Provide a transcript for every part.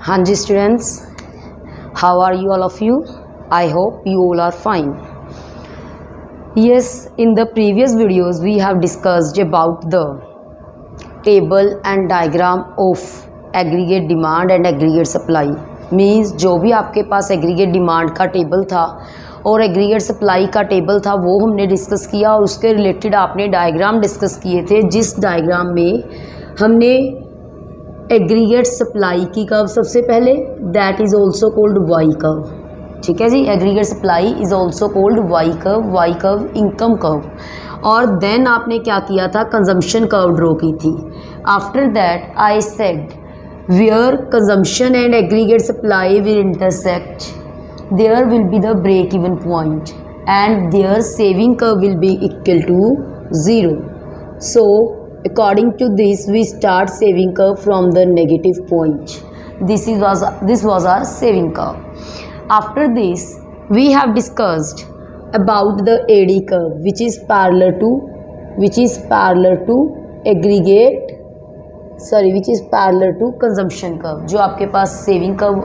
हाँ जी students, how are you all of you? I hope you all are fine. Yes, in the previous videos we have discussed about the table and diagram of aggregate demand and aggregate supply. Means जो भी आपके पास aggregate demand का table था और aggregate supply का table था वो हमने डिस्कस किया और उसके रिलेटेड आपने डायग्राम डिस्कस किए थे, जिस डायग्राम में हमने एग्रीगेट सप्लाई की कर्व सबसे पहले, that is also called Y curve. ठीक है जी, aggregate supply is also called Y curve income curve. और देन आपने क्या किया था, कंजम्पशन कर्व ड्रॉ की थी। After that I said where consumption and aggregate supply will intersect there will be the break even point and their saving curve will be equal to 0. So according to this we start saving curve from the negative point. This was our saving curve. After this we have discussed about the AD curve which is parallel to consumption curve. जो आपके पास saving curve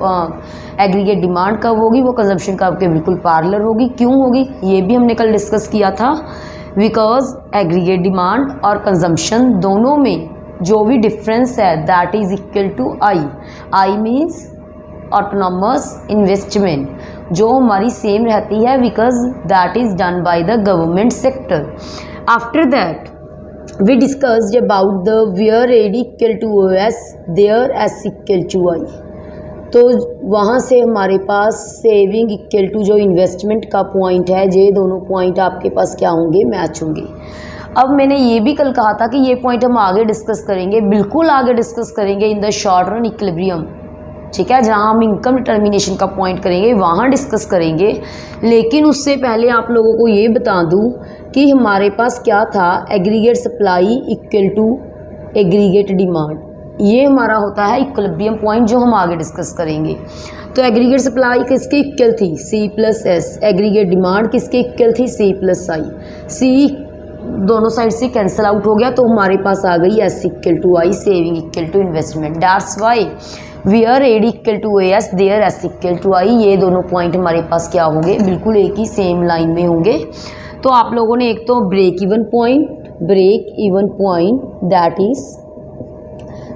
aggregate demand curve होगी वो consumption curve के बिल्कुल parallel होगी। क्यों होगी ये भी हमने कल डिस्कस किया था, बिकॉज एग्रीगेट डिमांड और कंजम्पशन दोनों में जो भी डिफरेंस है that is equal to I means autonomous investment, जो हमारी सेम रहती है because that is done by the government sector. After that we discussed about the where AD equal to OS there S equal to I. तो वहाँ से हमारे पास saving equal to जो इन्वेस्टमेंट का पॉइंट है, ये दोनों पॉइंट आपके पास क्या होंगे, मैच होंगे। अब मैंने ये भी कल कहा था कि ये पॉइंट हम आगे डिस्कस करेंगे, बिल्कुल आगे डिस्कस करेंगे in the short run equilibrium. ठीक है, जहाँ हम इनकम डिटर्मिनेशन का पॉइंट करेंगे वहाँ डिस्कस करेंगे। लेकिन उससे पहले आप लोगों को ये बता दूँ कि हमारे पास क्या था, aggregate supply equal to aggregate demand. ये हमारा होता है इक्विलिब्रियम पॉइंट जो हम आगे डिस्कस करेंगे। तो एग्रीगेट सप्लाई किसके इक्वल थी, C+S। एग्रीगेट डिमांड किसके इक्वल थी, C+I। C दोनों साइड से कैंसिल आउट हो गया तो हमारे पास आ गई S equal to I, saving equal to investment. That's why where AD equal to AS there S equal to I। ये दोनों पॉइंट हमारे पास क्या होंगे, बिल्कुल एक ही सेम लाइन में होंगे। तो आप लोगों ने एक तो break even point that is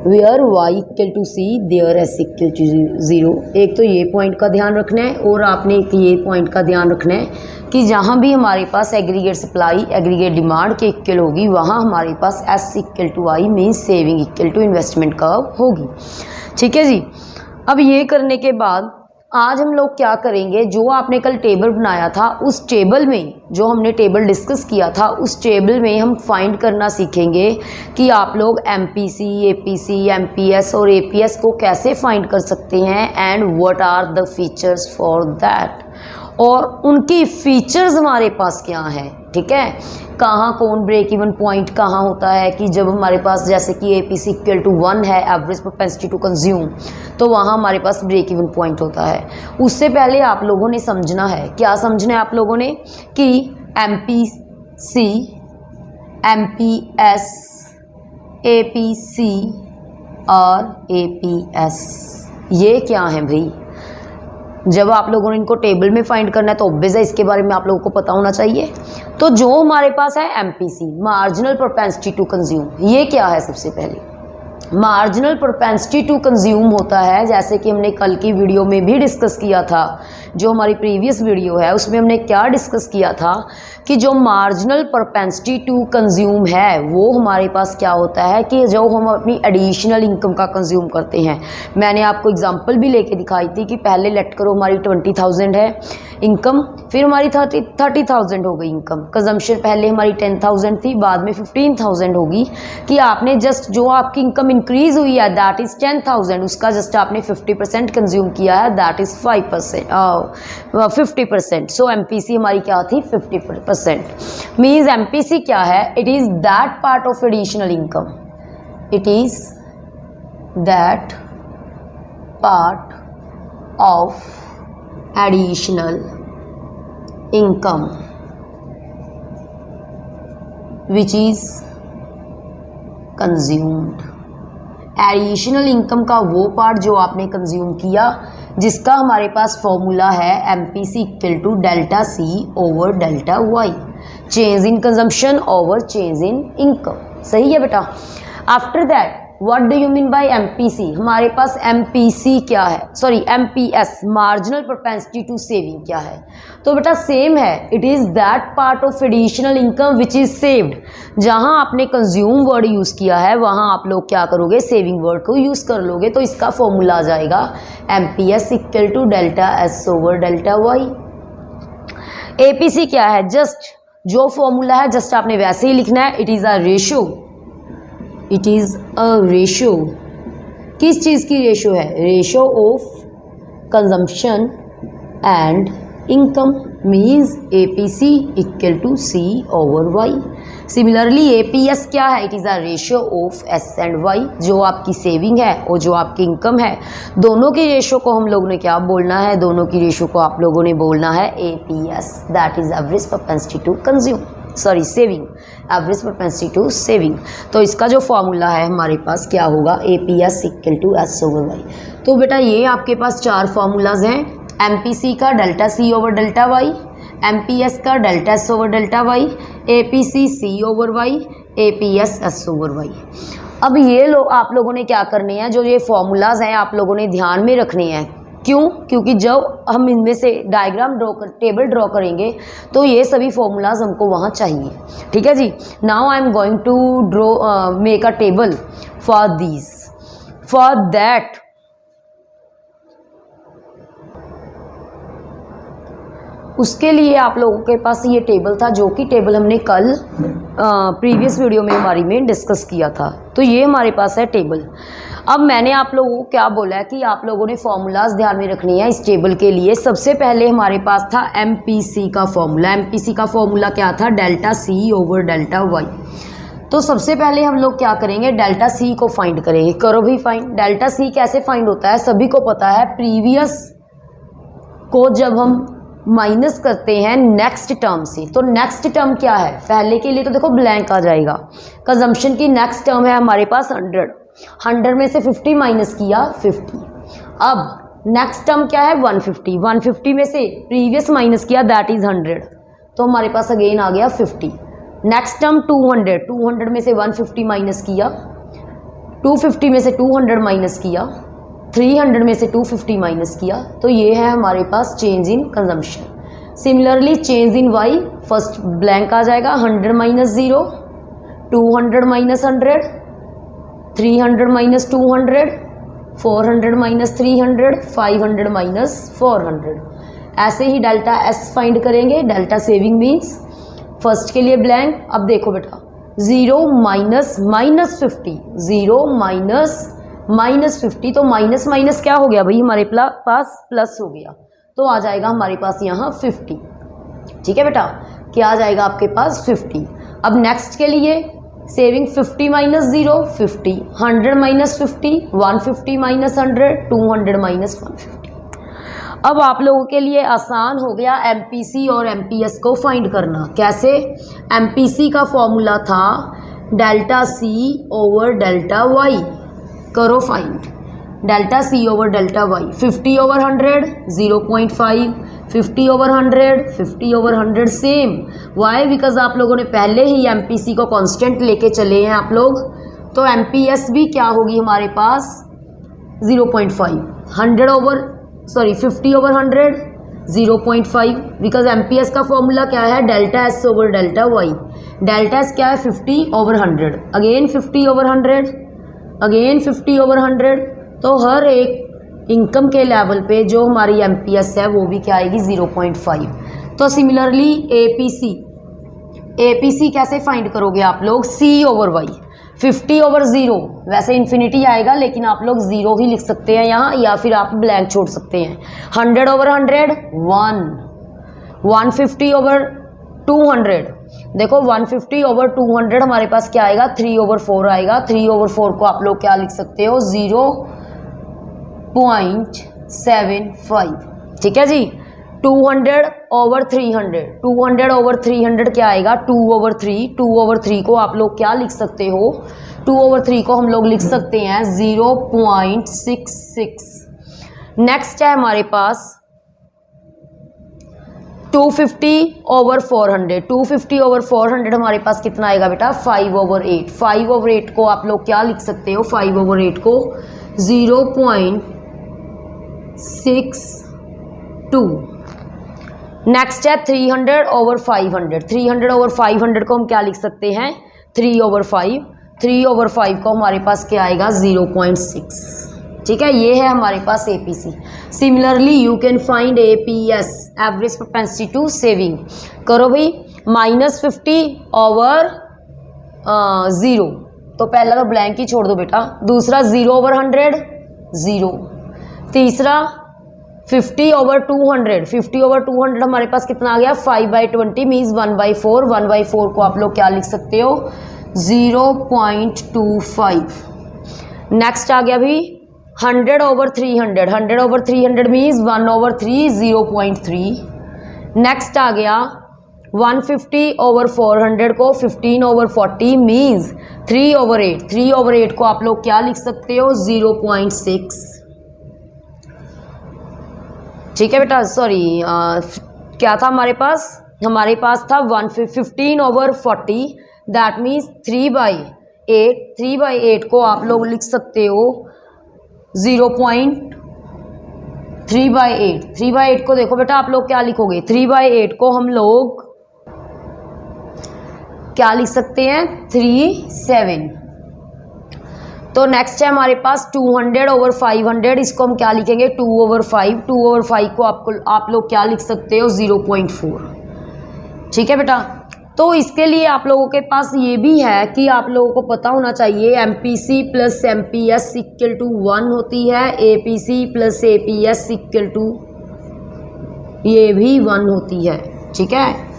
where Y equal to C there S equal to 0, एक तो ये पॉइंट का ध्यान रखना है और आपने एक ये पॉइंट का ध्यान रखना है कि जहाँ भी हमारे पास एग्रीगेट सप्लाई एग्रीगेट डिमांड के इक्वल होगी वहाँ हमारे पास S equal to I means saving equal to investment curve होगी। ठीक है जी, अब ये करने के बाद आज हम लोग क्या करेंगे, जो आपने कल टेबल बनाया था उस टेबल में, जो हमने टेबल डिस्कस किया था उस टेबल में हम फाइंड करना सीखेंगे कि आप लोग MPC, APC, MPS और APS को कैसे फाइंड कर सकते हैं and what are the features for that, और उनकी फीचर्स हमारे पास क्या हैं। ठीक है, कहाँ कौन ब्रेक इवन पॉइंट कहाँ होता है कि जब हमारे पास जैसे कि APC इक्वल टू 1 है, एवरेज प्रोपेंसिटी टू कंज्यूम, तो वहाँ हमारे पास ब्रेक इवन पॉइंट होता है। उससे पहले आप लोगों ने समझना है, क्या समझना है आप लोगों ने कि MPC, MPS, APC और APS ये क्या है भाई। जब आप लोगों ने इनको टेबल में फाइंड करना है तो ऑब्वियस है इसके बारे में आप लोगों को पता होना चाहिए। तो जो हमारे पास है MPC, marginal propensity to consume, ये क्या है, सबसे पहले मार्जिनल प्रोपेंसिटी टू कंज्यूम होता है, जैसे कि हमने कल की वीडियो में भी डिस्कस किया था, जो हमारी प्रीवियस वीडियो है उसमें हमने क्या डिस्कस किया था कि जो मार्जिनल प्रोपेंसिटी टू कंज्यूम है वो हमारे पास क्या होता है कि जो हम अपनी एडिशनल इनकम का कंज्यूम करते हैं। मैंने आपको एग्जांपल भी लेके दिखाई थी कि पहले लेट करो हमारी 20,000 है इनकम, फिर हमारी 30,000 हो गई इनकम। कंजम्पशन पहले हमारी 10,000 थी, बाद में 15,000 होगी, कि आपने जस्ट जो आपकी इनकम इंक्रीज हुई है दैट इज़ 10,000, उसका जस्ट आपने 50% कंज्यूम किया है, दैट इज़ 50%। सो MPC हमारी क्या थी, 50%। मीन्स MPC क्या है, it is that part of additional income, it is that part of additional income which is consumed additional income का वो पार्ट जो आपने कंज्यूम किया, जिसका हमारे पास फॉर्मूला है MPC equal to delta C over delta Y, change in consumption over change in income. सही है बेटा। After that what do you mean by MPC? हमारे पास MPC क्या है, sorry MPS, marginal propensity to saving क्या है? तो बेटा सेम है, it is that part of additional income which is saved. जहां आपने कंज्यूम वर्ड यूज़ किया है वहां आप लोग क्या करोगे, सेविंग वर्ड को यूज़ कर लोगे। तो इसका फॉर्मूला आ जाएगा MPS equal to delta S over delta Y। APC क्या है, जस्ट जो फॉर्मूला है जस्ट आपने वैसे ही लिखना है, it is a ratio, it is a ratio. किस चीज़ की रेशो है? Ratio of consumption and income, means APC equal to C over Y। Similarly APS क्या है? It is a ratio of S and Y। जो आपकी saving है और जो आपकी इनकम है, दोनों की रेशो को हम लोगों ने क्या बोलना है? दोनों की रेशो को आप लोगों ने बोलना है APS, that is average propensity to consume, sorry saving, average propensity to saving. तो इसका जो फॉर्मूला है हमारे पास क्या होगा? APS equal to S over Y। तो बेटा ये आपके पास चार फार्मूलाज हैं, MPC का delta C over delta Y, MPS का delta S over delta Y, APC C over Y, APS S over Y। अब ये आप लोगों ने क्या करने हैं, जो ये फॉर्मूलाज हैं आप लोगों ने ध्यान में रखने हैं। क्यों? क्योंकि जब हम इनमें से डायग्राम टेबल ड्रॉ करेंगे तो ये सभी फॉर्मूलाज हमको वहाँ चाहिए। ठीक है जी। Now I am going to draw make a table for these, for that उसके लिए आप लोगों के पास ये टेबल था, जो कि टेबल हमने कल प्रीवियस वीडियो में हमारी में डिस्कस किया था। तो ये हमारे पास है टेबल। अब मैंने आप लोगों को क्या बोला है कि आप लोगों ने फॉर्मूलाज ध्यान में रखनी है इस टेबल के लिए। सबसे पहले हमारे पास था MPC का फॉर्मूला। MPC का फॉर्मूला क्या था? Delta C over delta Y। तो सबसे पहले हम लोग क्या करेंगे? डेल्टा C को फाइंड करेंगे। करो भी फाइंड। डेल्टा C कैसे फाइंड होता है? सभी को पता है, प्रीवियस को जब हम माइनस करते हैं नेक्स्ट टर्म से, तो नेक्स्ट टर्म क्या है? पहले के लिए तो देखो ब्लैंक आ जाएगा। कंजम्पशन की नेक्स्ट टर्म है हमारे पास 100, 100 में से 50 माइनस किया 50। अब नेक्स्ट टर्म क्या है? 150, 150 में से प्रीवियस माइनस किया दैट इज 100, तो हमारे पास अगेन आ गया 50। नेक्स्ट टर्म 200, 200 में से 150 माइनस किया, 250 में से 200 माइनस किया, 300 में से 250 माइनस किया, तो ये है हमारे पास change in consumption. Similarly change in Y, first blank आ जाएगा, 100 minus 0, 200 minus 100, 300 minus 200, 400 minus 300, 500 minus 400। ऐसे ही डेल्टा S फाइंड करेंगे। डेल्टा सेविंग मीन्स फर्स्ट के लिए ब्लैंक। अब देखो बेटा 0 माइनस माइनस 50, 0 माइनस 50, तो माइनस माइनस क्या हो गया भाई? हमारे पास प्लस हो गया, तो आ जाएगा हमारे पास यहाँ 50। ठीक है बेटा, क्या आ जाएगा आपके पास? 50। अब नेक्स्ट के लिए saving 50 minus 0 50, 100 minus 50, 150 minus 100, 200 minus 150। अब आप लोगों के लिए आसान हो गया MPC और MPS को फाइंड करना। कैसे? MPC का फॉर्मूला था delta C over delta Y। करो find delta C over delta Y। 50 over 100 0.5, 50 over 100 50 over 100 same. Why? Because आप लोगों ने पहले ही MPC को कांस्टेंट लेके चले हैं आप लोग, तो MPS भी क्या होगी हमारे पास? 0.5। 50 ओवर 100 0.5, बिकॉज MPS का फॉर्मूला क्या है? Delta S over delta Y। Delta S क्या है? 50 over 100, again 50 over 100, again 50 over 100। तो हर एक इनकम के लेवल पे जो हमारी MPS है वो भी क्या आएगी? 0.5। तो सिमिलरली APC कैसे फाइंड करोगे आप लोग? C over Y। 50 ओवर 0, वैसे इन्फिनिटी आएगा लेकिन आप लोग 0 ही लिख सकते हैं यहाँ, या फिर आप ब्लैंक छोड़ सकते हैं। 100 ओवर 100 1, 150 ओवर 200, देखो 150 ओवर 200 हमारे पास क्या आएगा? 3 ओवर 4 आएगा। 3 ओवर 4 को आप लोग क्या लिख सकते हो? 0.75। ठीक है जी। 200 ओवर 300, 200 ओवर 300 क्या आएगा 2/3, 2/3 को आप लोग क्या लिख सकते हो, 2/3 को हम लोग लिख सकते हैं 0.66। नेक्स्ट है हमारे पास 250 ओवर 400, 250 ओवर 400 हमारे पास कितना आएगा बेटा 5/8, 5/8 को आप लोग क्या लिख सकते हो, 5/8 को 0.62। नेक्स्ट है 300 ओवर 500, 300 ओवर 500 को हम क्या लिख सकते हैं 3/5, 3/5 को हमारे पास क्या आएगा 0.6। ठीक है, ये है हमारे पास APC. Similarly you can find APS, average propensity to saving. करो भाई, -50 ओवर 0, तो पहला तो ब्लैंक ही छोड़ दो बेटा। दूसरा 0/100 0। तीसरा 50 ओवर 200, 50 ओवर 200 हमारे पास कितना आ गया 5/20 मीन्स 1/4, 1/4 को आप लोग क्या लिख सकते हो 0.25। नेक्स्ट आ गया भी 100 ओवर 300, 100 ओवर 300 मीन्स 1/3, 0.3। नेक्स्ट आ गया 150 ओवर 400 को 15 ओवर 40 मीन्स 3/8, 3/8 को आप लोग क्या लिख सकते हो 0.6। ठीक है बेटा, सॉरी क्या था हमारे पास था 15 ओवर 40, दैट मीन्स 3/8, 3/8 को आप लोग लिख सकते हो 0.3/8, 3/8 को देखो बेटा आप लोग क्या लिखोगे 3/8 को हम लोग क्या लिख सकते हैं 37। तो नेक्स्ट है हमारे पास 200 ओवर 500, इसको हम क्या लिखेंगे 2/5, 2/5 को आप लोग क्या लिख सकते हो 0.4। ठीक है बेटा, तो इसके लिए आप लोगों के पास ये भी है कि आप लोगों को पता होना चाहिए MPC plus MPS equal to 1 होती है, APC plus APS equal to ये भी 1 होती है। ठीक है,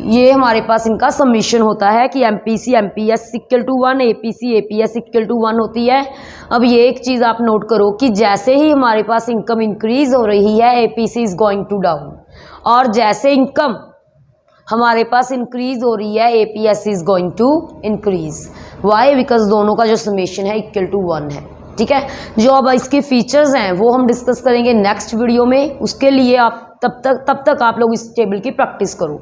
ये हमारे पास इनका समीशन होता है कि MPC MPS equal to 1, APC APS equal to 1 होती है। अब ये एक चीज़ आप नोट करो कि जैसे ही हमारे पास इनकम इंक्रीज हो रही है APC is going to down, और जैसे इनकम हमारे पास इंक्रीज हो रही है APS is going to increase. Why? Because दोनों का जो समेशन है इक्वल टू 1 है। ठीक है, जो अब इसके फीचर्स हैं वो हम डिस्कस करेंगे नेक्स्ट वीडियो में। उसके लिए आप तब तक आप लोग इस टेबल की प्रैक्टिस करो।